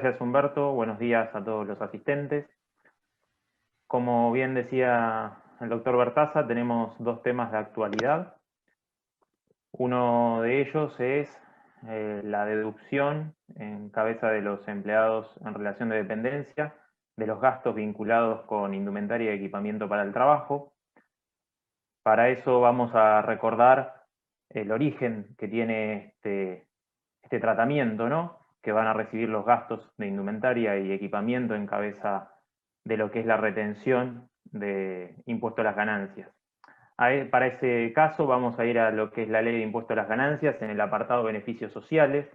gracias, Humberto. Buenos días a todos los asistentes. Como bien decía el doctor Bertaza, tenemos dos temas de actualidad. Uno de ellos es la deducción en cabeza de los empleados en relación de dependencia de los gastos vinculados con indumentaria y equipamiento para el trabajo. Para eso vamos a recordar el origen que tiene este tratamiento, ¿no? Que van a recibir los gastos de indumentaria y equipamiento en cabeza de lo que es la retención de impuesto a las ganancias. Para ese caso vamos a ir a lo que es la ley de impuesto a las ganancias en el apartado beneficios sociales.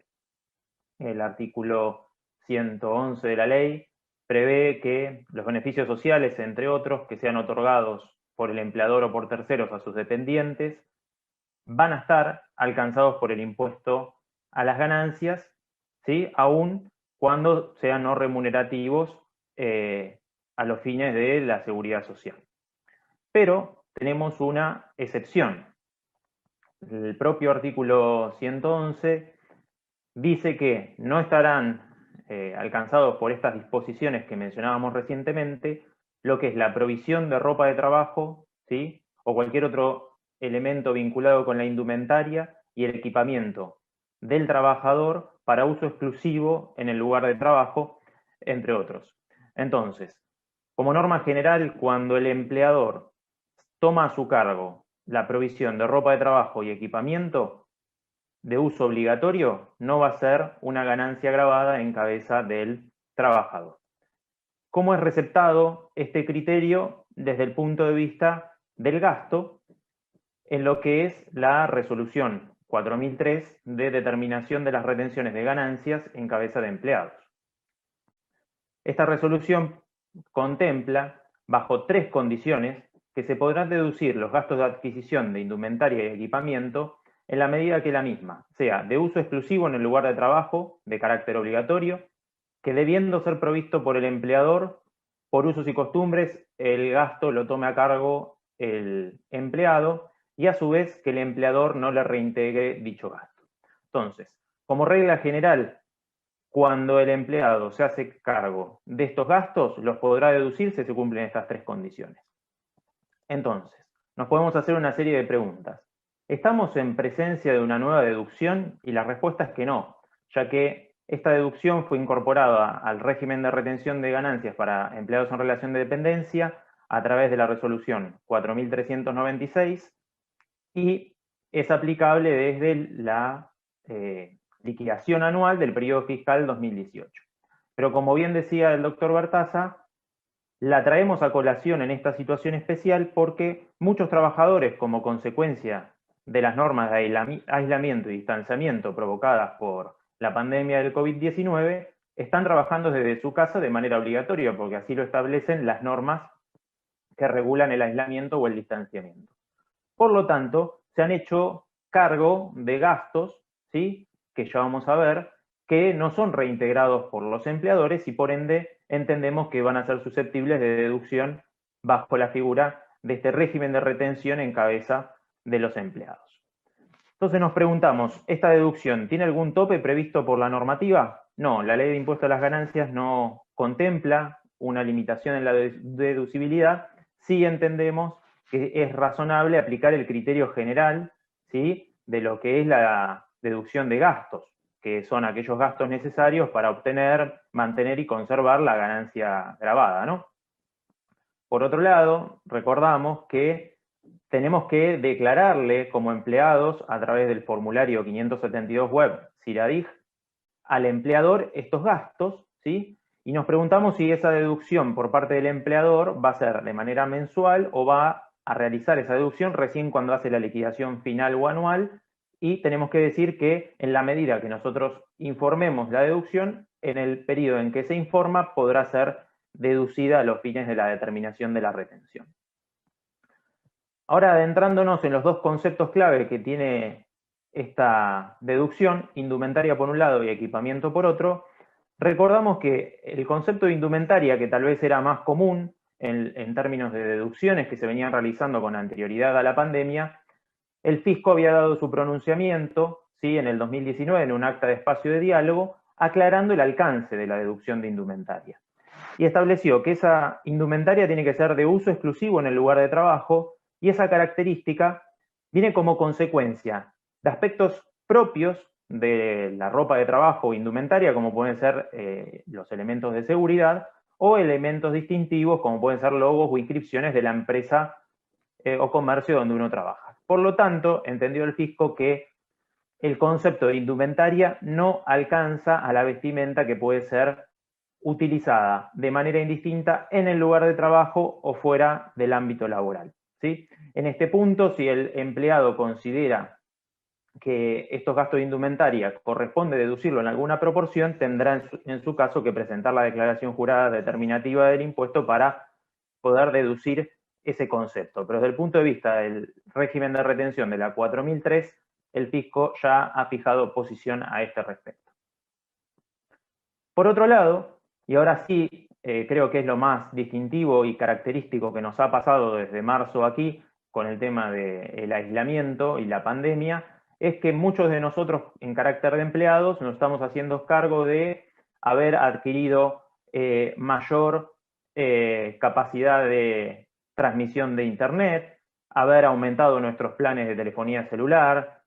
El artículo 111 de la ley prevé que los beneficios sociales, entre otros, que sean otorgados por el empleador o por terceros a sus dependientes, van a estar alcanzados por el impuesto a las ganancias, ¿sí? Aún cuando sean no remunerativos a los fines de la seguridad social. Pero tenemos una excepción. El propio artículo 111 dice que no estarán alcanzados por estas disposiciones que mencionábamos recientemente lo que es la provisión de ropa de trabajo, ¿sí? O cualquier otro elemento vinculado con la indumentaria y el equipamiento del trabajador para uso exclusivo en el lugar de trabajo, entre otros. Entonces, como norma general, cuando el empleador toma a su cargo la provisión de ropa de trabajo y equipamiento de uso obligatorio, no va a ser una ganancia gravada en cabeza del trabajador. ¿Cómo es receptado este criterio desde el punto de vista del gasto en lo que es la resolución 4003 de determinación de las retenciones de ganancias en cabeza de empleados? Esta resolución contempla, bajo tres condiciones, que se podrán deducir los gastos de adquisición de indumentaria y equipamiento en la medida que la misma sea de uso exclusivo en el lugar de trabajo, de carácter obligatorio, que debiendo ser provisto por el empleador, por usos y costumbres, el gasto lo tome a cargo el empleado y a su vez que el empleador no le reintegre dicho gasto. Entonces, como regla general, cuando el empleado se hace cargo de estos gastos, los podrá deducir si se cumplen estas tres condiciones. Entonces, nos podemos hacer una serie de preguntas. ¿Estamos en presencia de una nueva deducción? Y la respuesta es que no, ya que esta deducción fue incorporada al régimen de retención de ganancias para empleados en relación de dependencia a través de la resolución 4396 y es aplicable desde la liquidación anual del periodo fiscal 2018. Pero como bien decía el doctor Bertaza, la traemos a colación en esta situación especial porque muchos trabajadores, como consecuencia de las normas de aislamiento y distanciamiento provocadas por la pandemia del COVID-19, están trabajando desde su casa de manera obligatoria, porque así lo establecen las normas que regulan el aislamiento o el distanciamiento. Por lo tanto, se han hecho cargo de gastos, ¿sí?, que ya vamos a ver, que no son reintegrados por los empleadores y por ende entendemos que van a ser susceptibles de deducción bajo la figura de este régimen de retención en cabeza de los empleados. Entonces nos preguntamos, ¿esta deducción tiene algún tope previsto por la normativa? No, la ley de impuesto a las ganancias no contempla una limitación en la deducibilidad. Sí entendemos que es razonable aplicar el criterio general, ¿sí?, de lo que es la deducción de gastos, que son aquellos gastos necesarios para obtener, mantener y conservar la ganancia gravada, ¿no? Por otro lado, recordamos que tenemos que declararle como empleados a través del formulario 572 web CIRADIG al empleador estos gastos, ¿sí? Y nos preguntamos si esa deducción por parte del empleador va a ser de manera mensual o va a realizar esa deducción recién cuando hace la liquidación final o anual, y tenemos que decir que en la medida que nosotros informemos la deducción, en el periodo en que se informa podrá ser deducida a los fines de la determinación de la retención. Ahora, adentrándonos en los dos conceptos clave que tiene esta deducción, indumentaria por un lado y equipamiento por otro, recordamos que el concepto de indumentaria, que tal vez era más común en términos de deducciones que se venían realizando con anterioridad a la pandemia, el fisco había dado su pronunciamiento, ¿sí?, en el 2019 en un acta de espacio de diálogo, aclarando el alcance de la deducción de indumentaria. Y estableció que esa indumentaria tiene que ser de uso exclusivo en el lugar de trabajo, y esa característica viene como consecuencia de aspectos propios de la ropa de trabajo o indumentaria, como pueden ser los elementos de seguridad, o elementos distintivos, como pueden ser logos o inscripciones de la empresa o comercio donde uno trabaja. Por lo tanto, entendió el fisco que el concepto de indumentaria no alcanza a la vestimenta que puede ser utilizada de manera indistinta en el lugar de trabajo o fuera del ámbito laboral, ¿sí? En este punto, si el empleado considera que estos gastos de indumentaria corresponde deducirlo en alguna proporción, tendrá en su caso que presentar la declaración jurada determinativa del impuesto para poder deducir ese concepto. Pero desde el punto de vista del régimen de retención de la 4003, el fisco ya ha fijado posición a este respecto. Por otro lado, y ahora sí creo que es lo más distintivo y característico que nos ha pasado desde marzo aquí con el tema del aislamiento y la pandemia, es que muchos de nosotros en carácter de empleados nos estamos haciendo cargo de haber adquirido mayor capacidad de transmisión de Internet, haber aumentado nuestros planes de telefonía celular,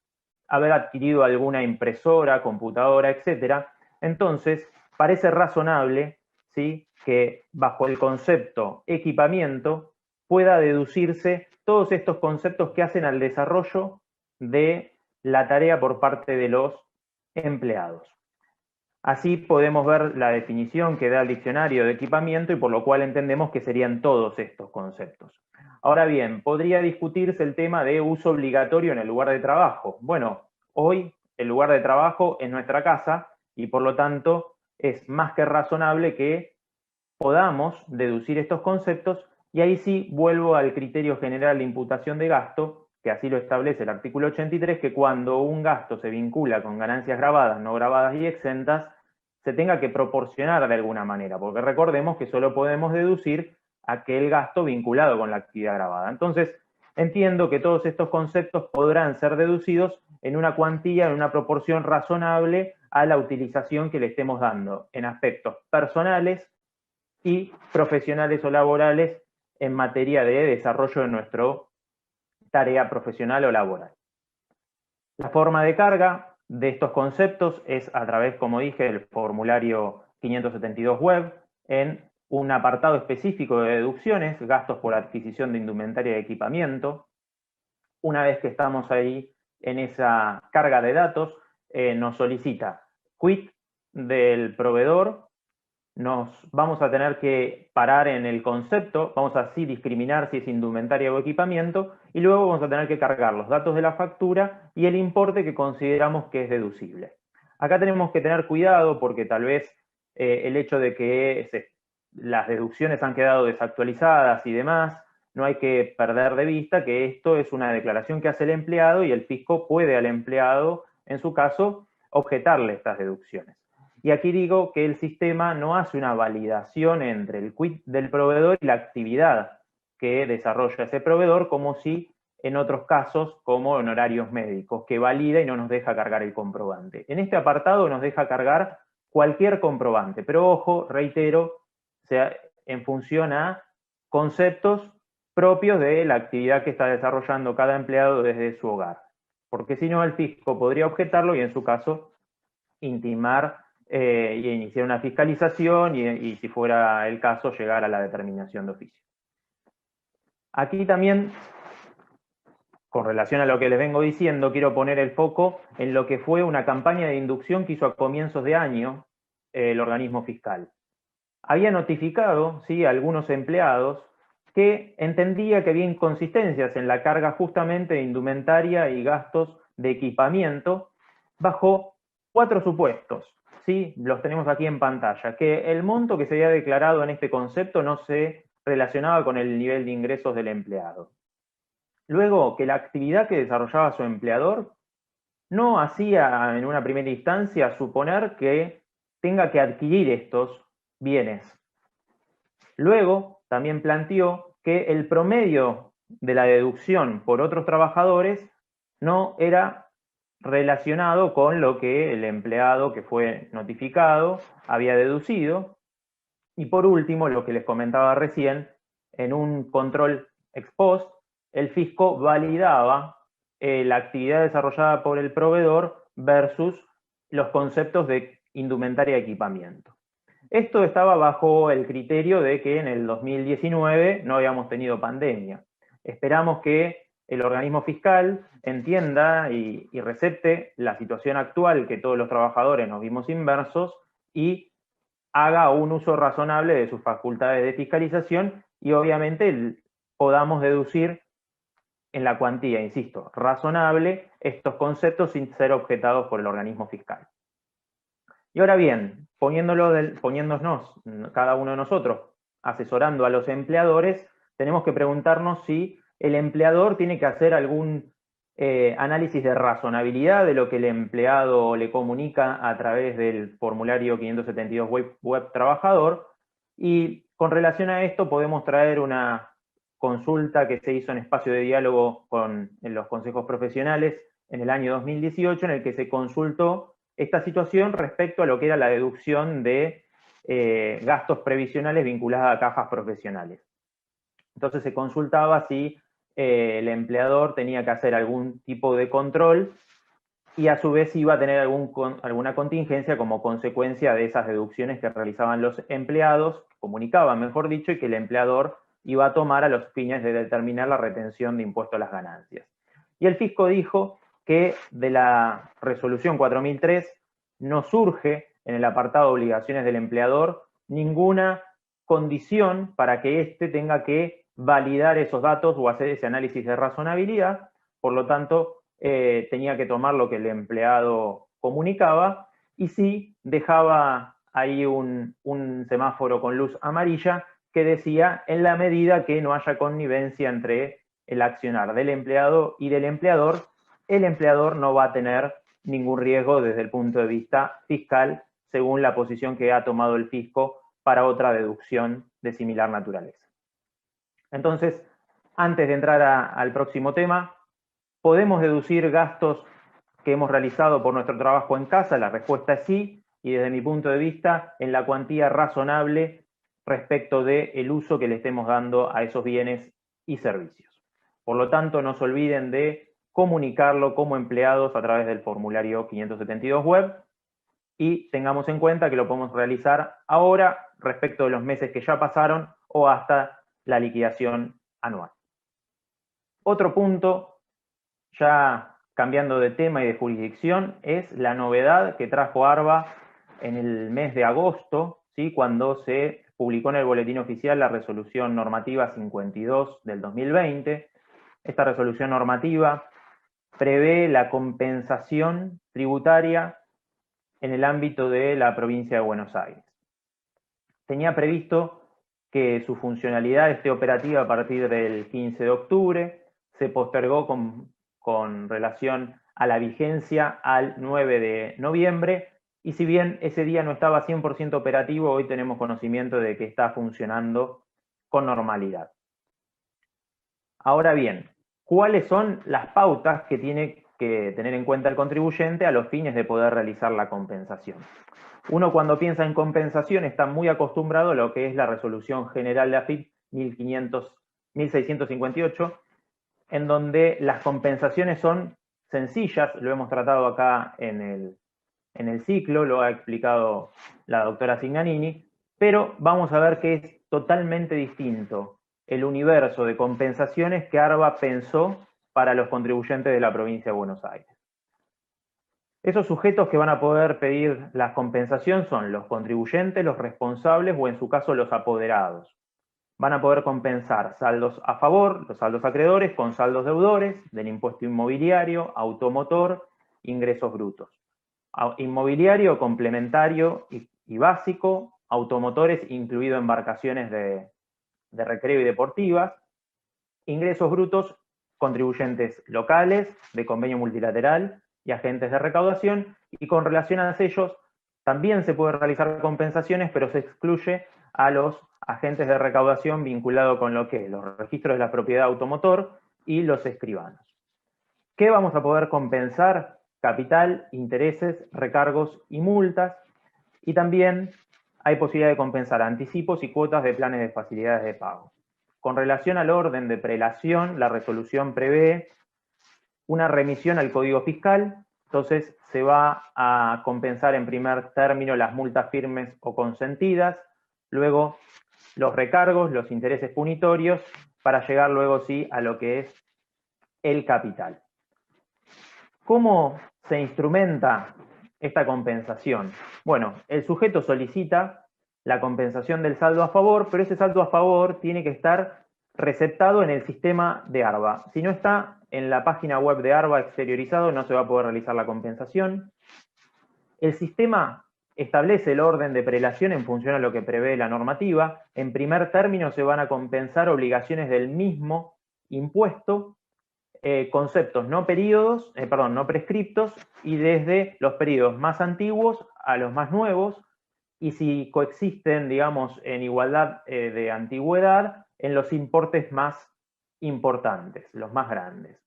haber adquirido alguna impresora, computadora, etc. Entonces, parece razonable, ¿sí?, que bajo el concepto equipamiento pueda deducirse todos estos conceptos que hacen al desarrollo de la tarea por parte de los empleados. Así podemos ver la definición que da el diccionario de equipamiento y por lo cual entendemos que serían todos estos conceptos. Ahora bien, podría discutirse el tema de uso obligatorio en el lugar de trabajo. Bueno, hoy el lugar de trabajo es nuestra casa y por lo tanto es más que razonable que podamos deducir estos conceptos, y ahí sí vuelvo al criterio general de imputación de gasto, que así lo establece el artículo 83, que cuando un gasto se vincula con ganancias grabadas, no grabadas y exentas, se tenga que proporcionar de alguna manera, porque recordemos que solo podemos deducir aquel gasto vinculado con la actividad grabada. Entonces, entiendo que todos estos conceptos podrán ser deducidos en una cuantía, en una proporción razonable a la utilización que le estemos dando en aspectos personales y profesionales o laborales en materia de desarrollo de nuestra tarea profesional o laboral. La forma de carga de estos conceptos es a través, como dije, del formulario 572 web, en un apartado específico de deducciones, gastos por adquisición de indumentaria y equipamiento. Una vez que estamos ahí en esa carga de datos, nos solicita quit del proveedor. Nos vamos a tener que parar en el concepto, vamos a así discriminar si es indumentaria o equipamiento, y luego vamos a tener que cargar los datos de la factura y el importe que consideramos que es deducible. Acá tenemos que tener cuidado porque tal vez el hecho de que las deducciones han quedado desactualizadas y demás, no hay que perder de vista que esto es una declaración que hace el empleado y el fisco puede al empleado, en su caso, objetarle estas deducciones. Y aquí digo que el sistema no hace una validación entre el quit del proveedor y la actividad que desarrolla ese proveedor, como si en otros casos, como en horarios médicos, que valida y no nos deja cargar el comprobante. En este apartado nos deja cargar cualquier comprobante, pero ojo, reitero, en función a conceptos propios de la actividad que está desarrollando cada empleado desde su hogar. Porque si no, el fisco podría objetarlo y en su caso intimar y iniciar una fiscalización y si fuera el caso, llegar a la determinación de oficio. Aquí también, con relación a lo que les vengo diciendo, quiero poner el foco en lo que fue una campaña de inducción que hizo a comienzos de año el organismo fiscal. Había notificado, ¿sí?, a algunos empleados que entendía que había inconsistencias en la carga justamente de indumentaria y gastos de equipamiento bajo 4 supuestos. ¿Sí? Los tenemos aquí en pantalla, que el monto que se había declarado en este concepto no se relacionaba con el nivel de ingresos del empleado. Luego, que la actividad que desarrollaba su empleador no hacía en una primera instancia suponer que tenga que adquirir estos bienes. Luego, también planteó que el promedio de la deducción por otros trabajadores no era relacionado con lo que el empleado que fue notificado había deducido. Y por último, lo que les comentaba recién, en un control ex post, el fisco validaba la actividad desarrollada por el proveedor versus los conceptos de indumentaria y equipamiento. Esto estaba bajo el criterio de que en el 2019 no habíamos tenido pandemia. Esperamos que el organismo fiscal entienda y recepte la situación actual, que todos los trabajadores nos vimos inmersos, y haga un uso razonable de sus facultades de fiscalización y obviamente podamos deducir en la cuantía, insisto, razonable estos conceptos sin ser objetados por el organismo fiscal. Y ahora bien, poniéndonos cada uno de nosotros asesorando a los empleadores, tenemos que preguntarnos si el empleador tiene que hacer algún análisis de razonabilidad de lo que el empleado le comunica a través del formulario 572 web trabajador, y con relación a esto podemos traer una consulta que se hizo en espacio de diálogo en los consejos profesionales en el año 2018, en el que se consultó esta situación respecto a lo que era la deducción de gastos previsionales vinculados a cajas profesionales. Entonces se consultaba si el empleador tenía que hacer algún tipo de control y a su vez iba a tener alguna contingencia como consecuencia de esas deducciones que realizaban los empleados, comunicaban, mejor dicho, y que el empleador iba a tomar a los fines de determinar la retención de impuesto a las ganancias. Y el fisco dijo que de la resolución 4003 no surge en el apartado de obligaciones del empleador ninguna condición para que éste tenga que validar esos datos o hacer ese análisis de razonabilidad. Por lo tanto, tenía que tomar lo que el empleado comunicaba, y sí dejaba ahí un semáforo con luz amarilla que decía: en la medida que no haya connivencia entre el accionar del empleado y del empleador, el empleador no va a tener ningún riesgo desde el punto de vista fiscal, según la posición que ha tomado el fisco para otra deducción de similar naturaleza. Entonces, antes de entrar al próximo tema, ¿podemos deducir gastos que hemos realizado por nuestro trabajo en casa? La respuesta es sí, y desde mi punto de vista, en la cuantía razonable respecto del uso que le estemos dando a esos bienes y servicios. Por lo tanto, no se olviden de comunicarlo como empleados a través del formulario 572 web, y tengamos en cuenta que lo podemos realizar ahora respecto de los meses que ya pasaron o hasta la liquidación anual. Otro punto, ya cambiando de tema y de jurisdicción, es la novedad que trajo ARBA en el mes de agosto, ¿sí?, cuando se publicó en el Boletín Oficial la Resolución Normativa 52 del 2020. Esta resolución normativa prevé la compensación tributaria en el ámbito de la provincia de Buenos Aires. Tenía previsto que su funcionalidad esté operativa a partir del 15 de octubre, se postergó con relación a la vigencia al 9 de noviembre, y si bien ese día no estaba 100% operativo, hoy tenemos conocimiento de que está funcionando con normalidad. Ahora bien, ¿cuáles son las pautas que tiene que tener en cuenta el contribuyente a los fines de poder realizar la compensación? Uno, cuando piensa en compensación, está muy acostumbrado a lo que es la Resolución General de AFIP 1658, en donde las compensaciones son sencillas. Lo hemos tratado acá en el ciclo, lo ha explicado la doctora Signanini, pero vamos a ver que es totalmente distinto el universo de compensaciones que ARBA pensó para los contribuyentes de la provincia de Buenos Aires. Esos sujetos que van a poder pedir la compensación son los contribuyentes, los responsables o en su caso los apoderados. Van a poder compensar saldos a favor, los saldos acreedores, con saldos deudores del impuesto inmobiliario, automotor, ingresos brutos. Inmobiliario, complementario y básico, automotores, incluido embarcaciones de recreo y deportivas, ingresos brutos, contribuyentes locales, de convenio multilateral y agentes de recaudación, y con relación a ellos también se puede realizar compensaciones, pero se excluye a los agentes de recaudación vinculado con lo que es los registros de la propiedad automotor y los escribanos. ¿Qué vamos a poder compensar? capital, intereses, recargos y multas. Y también hay posibilidad de compensar anticipos y cuotas de planes de facilidades de pago. Con relación al orden de prelación, la resolución prevé una remisión al Código Fiscal, entonces se va a compensar en primer término las multas firmes o consentidas, luego los recargos, los intereses punitorios, para llegar luego sí a lo que es el capital. ¿Cómo se instrumenta esta compensación? Bueno, el sujeto solicita la compensación del saldo a favor, pero ese saldo a favor tiene que estar receptado en el sistema de ARBA. Si no está en la página web de ARBA exteriorizado, no se va a poder realizar la compensación. El sistema establece el orden de prelación en función a lo que prevé la normativa. En primer término se van a compensar obligaciones del mismo impuesto, conceptos no prescriptos, y desde los periodos más antiguos a los más nuevos, y si coexisten, digamos, en igualdad de antigüedad, en los importes más importantes, los más grandes.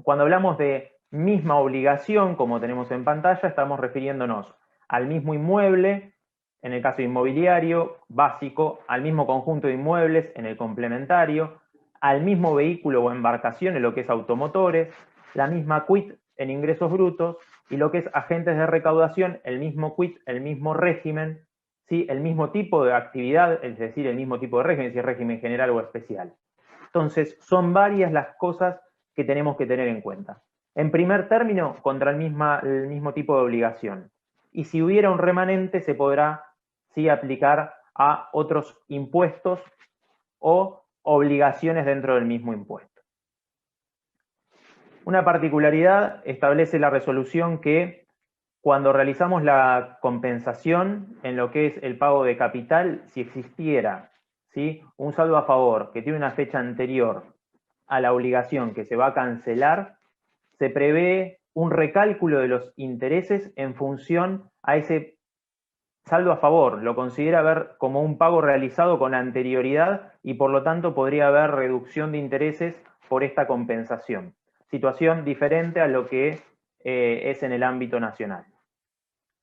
Cuando hablamos de misma obligación, como tenemos en pantalla, estamos refiriéndonos al mismo inmueble, en el caso inmobiliario básico, al mismo conjunto de inmuebles en el complementario, al mismo vehículo o embarcación en lo que es automotores, la misma quit en ingresos brutos, y lo que es agentes de recaudación, el mismo quit, el mismo régimen, ¿sí? El mismo tipo de actividad, es decir, el mismo tipo de régimen, si es régimen general o especial. Entonces, son varias las cosas que tenemos que tener en cuenta. En primer término, contra el mismo tipo de obligación. Y si hubiera un remanente, se podrá sí aplicar a otros impuestos o obligaciones dentro del mismo impuesto. Una particularidad establece la resolución que cuando realizamos la compensación en lo que es el pago de capital, si existiera, ¿sí?, un saldo a favor que tiene una fecha anterior a la obligación que se va a cancelar, se prevé un recálculo de los intereses en función a ese saldo a favor. Lo considera ver como un pago realizado con anterioridad y por lo tanto podría haber reducción de intereses por esta compensación. Situación diferente a lo que es en el ámbito nacional.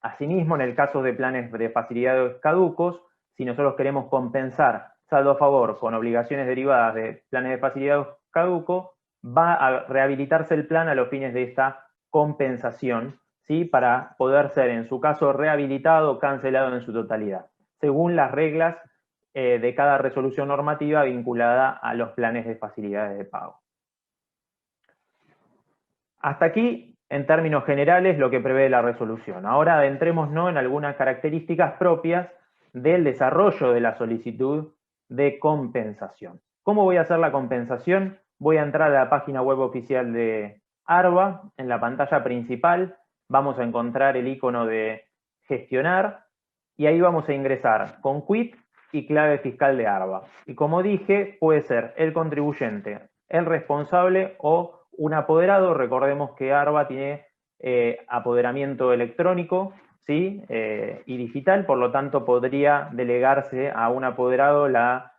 Asimismo, en el caso de planes de facilidades caducos, si nosotros queremos compensar saldo a favor con obligaciones derivadas de planes de facilidades caducos, va a rehabilitarse el plan a los fines de esta compensación, ¿sí?, para poder ser, en su caso, rehabilitado o cancelado en su totalidad, según las reglas de cada resolución normativa vinculada a los planes de facilidades de pago. Hasta aquí, en términos generales, lo que prevé la resolución. Ahora adentrémonos en algunas características propias del desarrollo de la solicitud de compensación. ¿Cómo voy a hacer la compensación? Voy a entrar a la página web oficial de ARBA. En la pantalla principal vamos a encontrar el icono de gestionar y ahí vamos a ingresar con quit y clave fiscal de ARBA. Y como dije, puede ser el contribuyente, el responsable o un apoderado. Recordemos que ARBA tiene apoderamiento electrónico, ¿sí?, y digital, por lo tanto podría delegarse a un apoderado la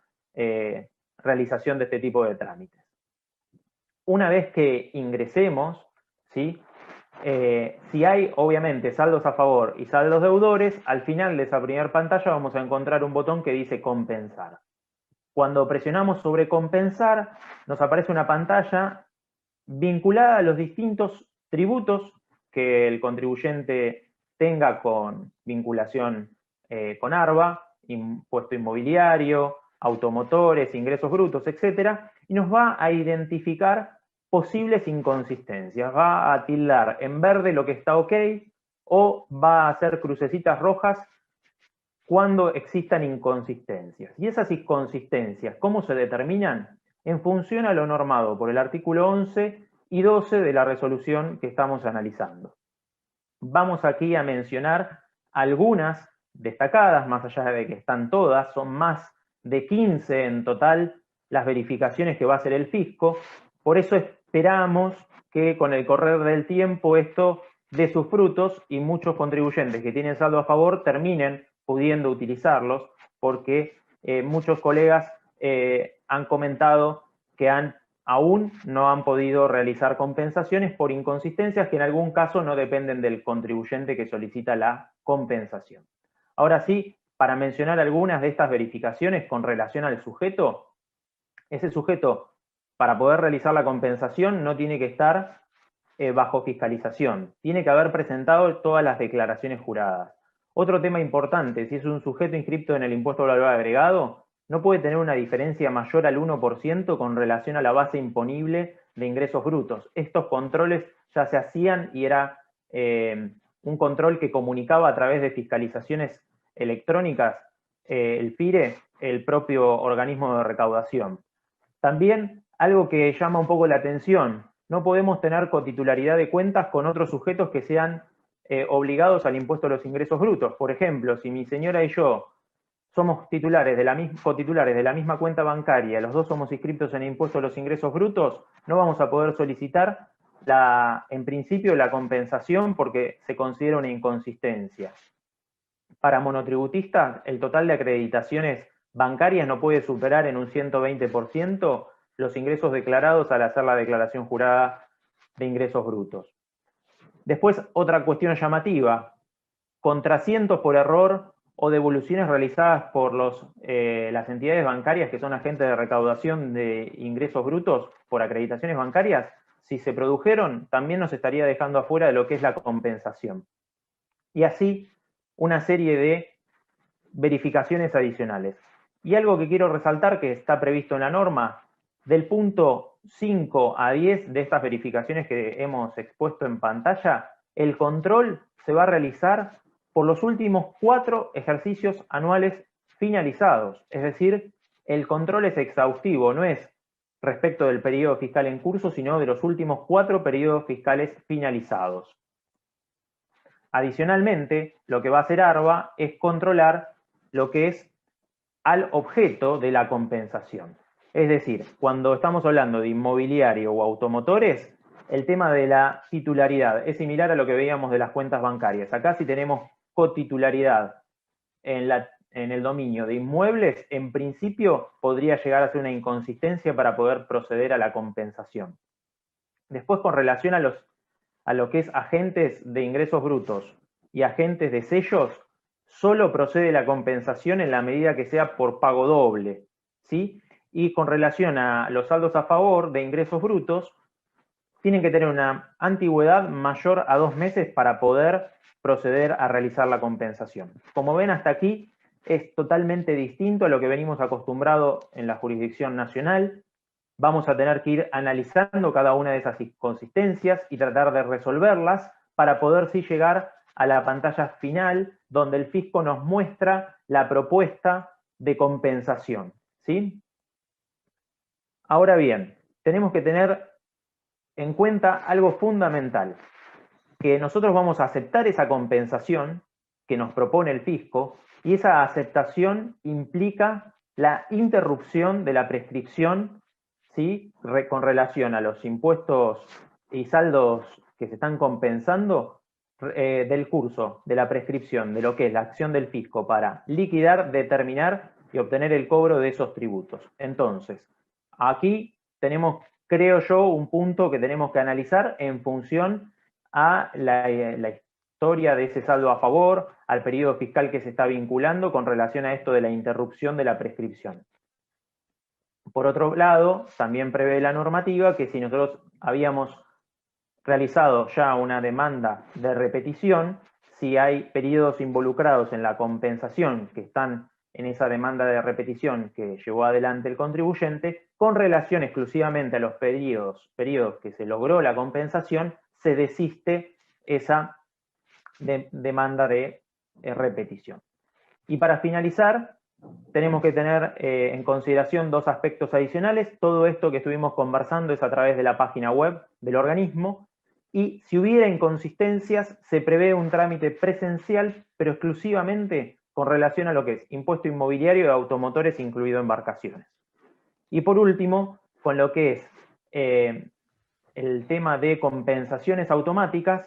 realización de este tipo de trámites. Una vez que ingresemos, ¿sí?, si hay obviamente saldos a favor y saldos deudores, al final de esa primera pantalla vamos a encontrar un botón que dice compensar. Cuando presionamos sobre compensar, nos aparece una pantalla vinculada a los distintos tributos que el contribuyente tenga con vinculación con ARBA, impuesto inmobiliario, automotores, ingresos brutos, etcétera, y nos va a identificar posibles inconsistencias. Va a tildar en verde lo que está ok o va a hacer crucecitas rojas cuando existan inconsistencias. Y esas inconsistencias, ¿cómo se determinan? En función a lo normado por el artículo 11 y 12 de la resolución que estamos analizando. Vamos aquí a mencionar algunas destacadas, más allá de que están todas, son más de 15 en total las verificaciones que va a hacer el fisco. Por eso esperamos que con el correr del tiempo esto dé sus frutos y muchos contribuyentes que tienen saldo a favor terminen pudiendo utilizarlos, porque muchos colegas han comentado que han aún no han podido realizar compensaciones por inconsistencias que en algún caso no dependen del contribuyente que solicita la compensación. Ahora sí, para mencionar algunas de estas verificaciones con relación al sujeto, ese sujeto, para poder realizar la compensación, no tiene que estar bajo fiscalización. Tiene que haber presentado todas las declaraciones juradas. Otro tema importante, si es un sujeto inscripto en el impuesto al valor agregado, no puede tener una diferencia mayor al 1% con relación a la base imponible de ingresos brutos. Estos controles ya se hacían y era un control que comunicaba a través de fiscalizaciones electrónicas, el FIRE, el propio organismo de recaudación. También algo que llama un poco la atención, no podemos tener cotitularidad de cuentas con otros sujetos que sean obligados al impuesto a los ingresos brutos. Por ejemplo, si mi señora y yo somos cotitulares de la misma cuenta bancaria, los dos somos inscriptos en el impuesto a los ingresos brutos, no vamos a poder solicitar en principio la compensación porque se considera una inconsistencia. Para monotributistas, el total de acreditaciones bancarias no puede superar en un 120% los ingresos declarados al hacer la declaración jurada de ingresos brutos. Después, otra cuestión llamativa, contrasientos por error o devoluciones realizadas por las entidades bancarias que son agentes de recaudación de ingresos brutos por acreditaciones bancarias, si se produjeron, también nos estaría dejando afuera de lo que es la compensación. Y así, una serie de verificaciones adicionales. Y algo que quiero resaltar que está previsto en la norma, del punto 5 a 10 de estas verificaciones que hemos expuesto en pantalla, el control se va a realizar por los últimos 4 ejercicios anuales finalizados. Es decir, el control es exhaustivo, no es respecto del periodo fiscal en curso, sino de los últimos 4 periodos fiscales finalizados. Adicionalmente, lo que va a hacer ARBA es controlar lo que es al objeto de la compensación. Es decir, cuando estamos hablando de inmobiliario o automotores, el tema de la titularidad es similar a lo que veíamos de las cuentas bancarias. Acá si tenemos cotitularidad en el dominio de inmuebles, en principio podría llegar a ser una inconsistencia para poder proceder a la compensación. Después, con relación a lo que es agentes de ingresos brutos y agentes de sellos, solo procede la compensación en la medida que sea por pago doble, ¿sí? Y con relación a los saldos a favor de ingresos brutos, tienen que tener una antigüedad mayor a 2 meses para poder proceder a realizar la compensación. Como ven, hasta aquí es totalmente distinto a lo que venimos acostumbrados en la jurisdicción nacional. Vamos a tener que ir analizando cada una de esas inconsistencias y tratar de resolverlas para poder sí llegar a la pantalla final donde el fisco nos muestra la propuesta de compensación, ¿sí? Ahora bien, tenemos que tener en cuenta algo fundamental, que nosotros vamos a aceptar esa compensación que nos propone el fisco y esa aceptación implica la interrupción de la prescripción, ¿sí? Con relación a los impuestos y saldos que se están compensando del curso, de la prescripción, de lo que es la acción del fisco para liquidar, determinar y obtener el cobro de esos tributos. Entonces, aquí tenemos, creo yo, un punto que tenemos que analizar en función a la historia de ese saldo a favor, al periodo fiscal que se está vinculando con relación a esto de la interrupción de la prescripción. Por otro lado, también prevé la normativa que si nosotros habíamos realizado ya una demanda de repetición, si hay periodos involucrados en la compensación que están en esa demanda de repetición que llevó adelante el contribuyente, con relación exclusivamente a los periodos que se logró la compensación, se desiste esa demanda de repetición. Y para finalizar, tenemos que tener en consideración 2 aspectos adicionales. Todo esto que estuvimos conversando es a través de la página web del organismo. Y si hubiera inconsistencias, se prevé un trámite presencial, pero exclusivamente con relación a lo que es impuesto inmobiliario de automotores, incluido embarcaciones. Y por último, con lo que es el tema de compensaciones automáticas,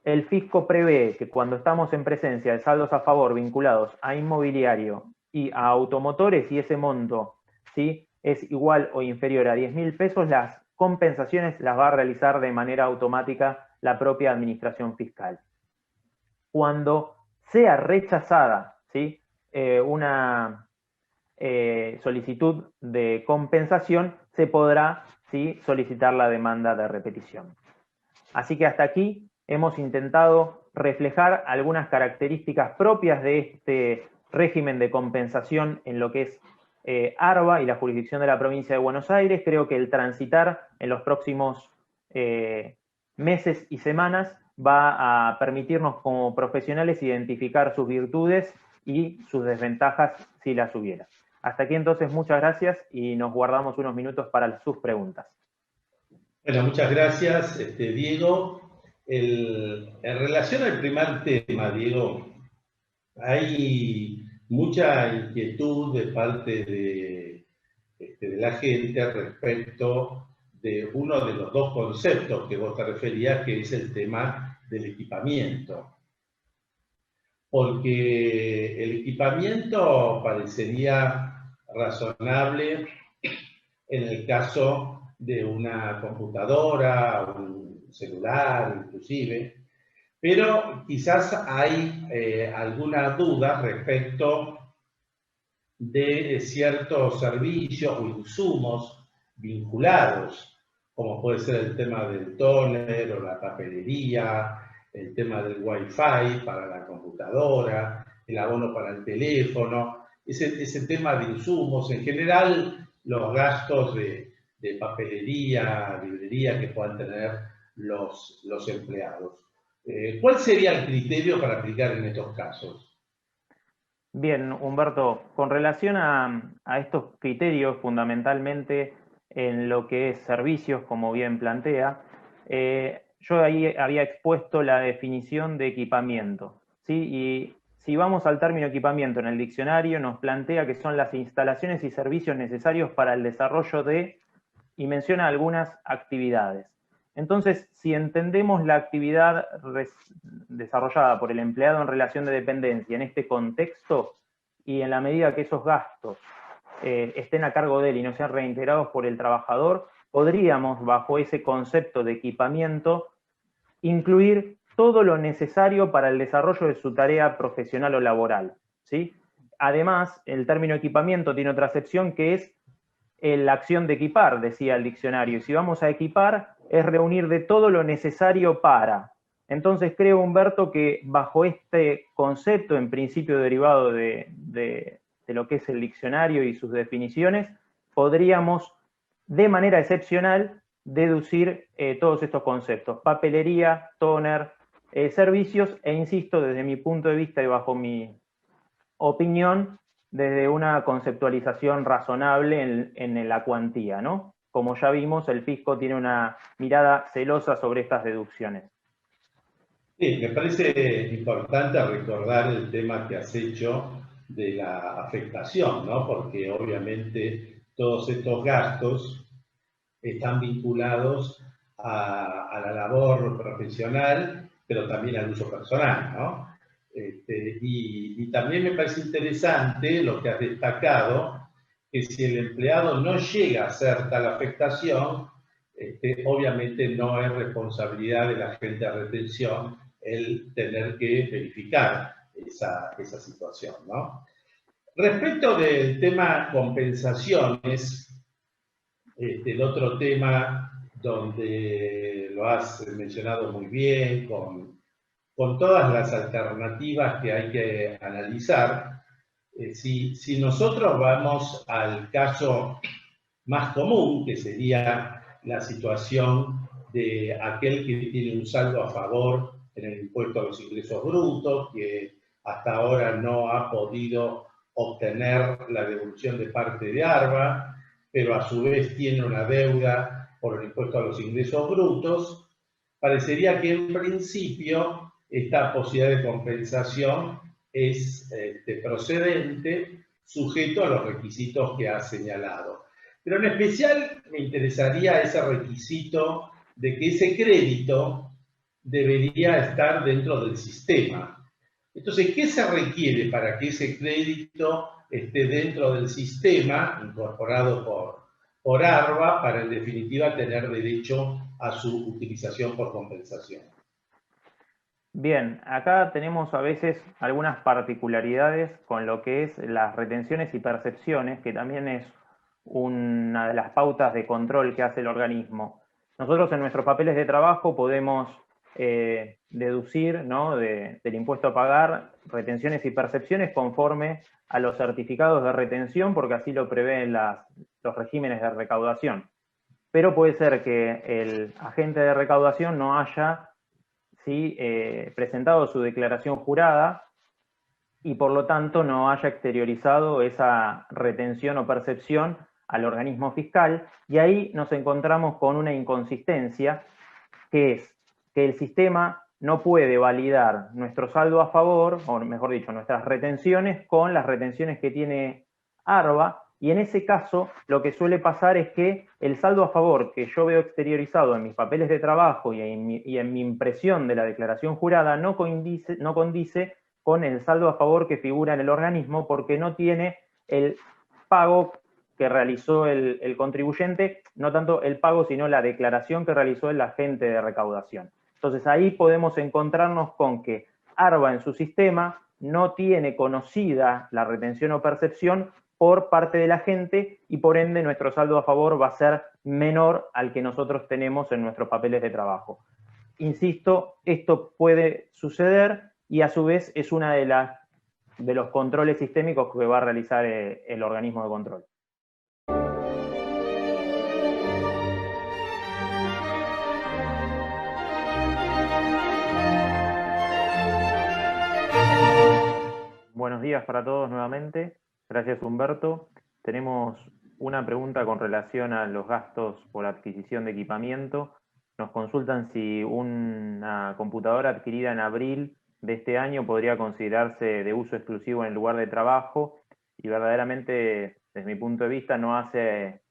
el fisco prevé que cuando estamos en presencia de saldos a favor vinculados a inmobiliario y a automotores y ese monto, ¿sí?, es igual o inferior a 10.000 pesos, las compensaciones las va a realizar de manera automática la propia administración fiscal. Cuando sea rechazada, ¿sí?, una solicitud de compensación, se podrá, ¿sí?, solicitar la demanda de repetición. Así que hasta aquí hemos intentado reflejar algunas características propias de este régimen de compensación en lo que es ARBA y la jurisdicción de la provincia de Buenos Aires. Creo que el transitar en los próximos meses y semanas va a permitirnos como profesionales identificar sus virtudes y sus desventajas si las hubiera. Hasta aquí entonces, muchas gracias y nos guardamos unos minutos para sus preguntas. Bueno, muchas gracias, Diego. En relación al primer tema, Diego, hay mucha inquietud de parte de la gente respecto de uno de los dos conceptos que vos te referías, que es el tema del equipamiento. Porque el equipamiento parecería razonable en el caso de una computadora, un celular inclusive, pero quizás hay alguna duda respecto de ciertos servicios o insumos vinculados, como puede ser el tema del tóner o la papelería, el tema del Wi-Fi para la computadora, el abono para el teléfono, ese tema de insumos, en general los gastos de papelería, librería que puedan tener los empleados. ¿Cuál sería el criterio para aplicar en estos casos? Bien, Humberto, con relación a estos criterios, fundamentalmente en lo que es servicios, como bien plantea, yo ahí había expuesto la definición de equipamiento, ¿sí? Y si vamos al término equipamiento en el diccionario, nos plantea que son las instalaciones y servicios necesarios para el desarrollo de, y menciona algunas actividades. Entonces, si entendemos la actividad desarrollada por el empleado en relación de dependencia en este contexto, y en la medida que esos gastos estén a cargo de él y no sean reintegrados por el trabajador, podríamos, bajo ese concepto de equipamiento, incluir todo lo necesario para el desarrollo de su tarea profesional o laboral, ¿sí? Además, el término equipamiento tiene otra acepción que es la acción de equipar, decía el diccionario. Y si vamos a equipar, es reunir de todo lo necesario para. Entonces creo, Humberto, que bajo este concepto, en principio derivado de lo que es el diccionario y sus definiciones, podríamos, de manera excepcional, deducir todos estos conceptos: papelería, tóner, servicios, e insisto, desde mi punto de vista y bajo mi opinión, desde una conceptualización razonable en la cuantía, ¿no? Como ya vimos, el fisco tiene una mirada celosa sobre estas deducciones. Sí, me parece importante recordar el tema que has hecho de la afectación, ¿no? Porque obviamente todos estos gastos están vinculados a la labor profesional, pero también al uso personal, ¿no? Y también me parece interesante lo que has destacado, que si el empleado no llega a hacer tal afectación, obviamente no es responsabilidad del agente de retención el tener que verificar esa situación, ¿no? Respecto del tema compensaciones, el otro tema donde lo has mencionado muy bien, con todas las alternativas que hay que analizar, si nosotros vamos al caso más común, que sería la situación de aquel que tiene un saldo a favor en el impuesto a los ingresos brutos, que hasta ahora no ha podido obtener la devolución de parte de ARBA, pero a su vez tiene una deuda por el impuesto a los ingresos brutos, parecería que en principio esta posibilidad de compensación es procedente, sujeto a los requisitos que ha señalado. Pero en especial me interesaría ese requisito de que ese crédito debería estar dentro del sistema. Entonces, ¿qué se requiere para que ese crédito esté dentro del sistema incorporado por ARBA para en definitiva tener derecho a su utilización por compensación. Bien, acá tenemos a veces algunas particularidades con lo que es las retenciones y percepciones, que también es una de las pautas de control que hace el organismo. Nosotros en nuestros papeles de trabajo podemos deducir, ¿no?, del impuesto a pagar retenciones y percepciones conforme a los certificados de retención, porque así lo prevén los regímenes de recaudación. Pero puede ser que el agente de recaudación no haya presentado su declaración jurada y por lo tanto no haya exteriorizado esa retención o percepción al organismo fiscal, y ahí nos encontramos con una inconsistencia, que es que el sistema no puede validar nuestro saldo a favor, o mejor dicho, nuestras retenciones con las retenciones que tiene ARBA, y en ese caso lo que suele pasar es que el saldo a favor que yo veo exteriorizado en mis papeles de trabajo y en mi impresión de la declaración jurada no condice con el saldo a favor que figura en el organismo, porque no tiene el pago que realizó el contribuyente, no tanto el pago, sino la declaración que realizó el agente de recaudación. Entonces ahí podemos encontrarnos con que ARBA en su sistema no tiene conocida la retención o percepción por parte de la gente, y por ende nuestro saldo a favor va a ser menor al que nosotros tenemos en nuestros papeles de trabajo. Insisto, esto puede suceder y a su vez es una de los controles sistémicos que va a realizar el organismo de control. Buenos días para todos nuevamente. Gracias, Humberto. Tenemos una pregunta con relación a los gastos por adquisición de equipamiento. Nos consultan si una computadora adquirida en abril de este año podría considerarse de uso exclusivo en el lugar de trabajo, y verdaderamente, desde mi punto de vista, no hace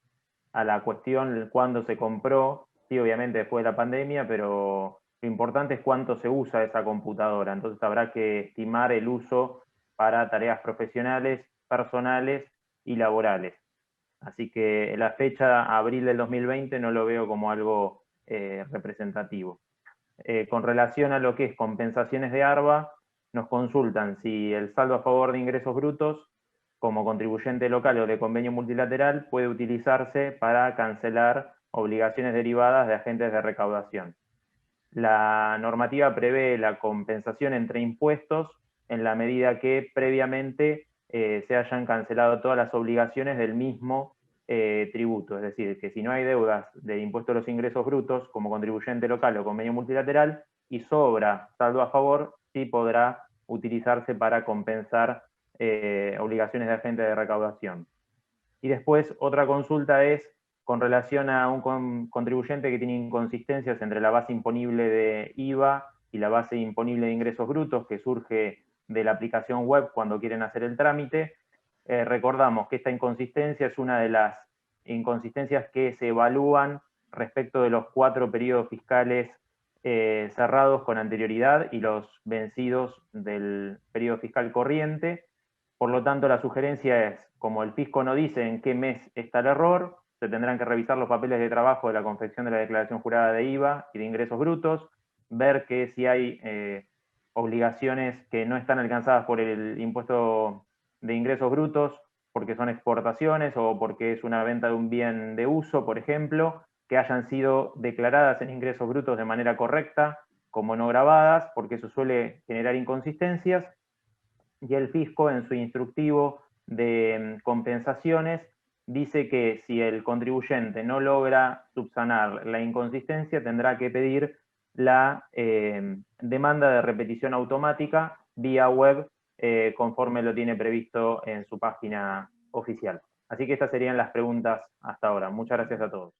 a la cuestión cuándo se compró. Sí, obviamente después de la pandemia, pero lo importante es cuánto se usa esa computadora. Entonces habrá que estimar el uso para tareas profesionales, personales y laborales. Así que la fecha abril del 2020 no lo veo como algo representativo. Con relación a lo que es compensaciones de ARBA, nos consultan si el saldo a favor de ingresos brutos como contribuyente local o de convenio multilateral puede utilizarse para cancelar obligaciones derivadas de agentes de recaudación. La normativa prevé la compensación entre impuestos en la medida que previamente se hayan cancelado todas las obligaciones del mismo tributo. Es decir, que si no hay deudas de impuesto a los ingresos brutos como contribuyente local o convenio multilateral y sobra saldo a favor, sí podrá utilizarse para compensar obligaciones de agente de recaudación. Y después otra consulta es con relación a un contribuyente que tiene inconsistencias entre la base imponible de IVA y la base imponible de ingresos brutos, que surge de la aplicación web cuando quieren hacer el trámite. Recordamos que esta inconsistencia es una de las inconsistencias que se evalúan respecto de los 4 periodos fiscales cerrados con anterioridad y los vencidos del periodo fiscal corriente. Por lo tanto, la sugerencia es, como el fisco no dice en qué mes está el error, se tendrán que revisar los papeles de trabajo de la confección de la declaración jurada de IVA y de ingresos brutos, ver que si hay obligaciones que no están alcanzadas por el impuesto de ingresos brutos, porque son exportaciones o porque es una venta de un bien de uso, por ejemplo, que hayan sido declaradas en ingresos brutos de manera correcta, como no grabadas, porque eso suele generar inconsistencias. Y el fisco, en su instructivo de compensaciones, dice que si el contribuyente no logra subsanar la inconsistencia, tendrá que pedir la demanda de repetición automática vía web, conforme lo tiene previsto en su página oficial. Así que estas serían las preguntas hasta ahora. Muchas gracias a todos.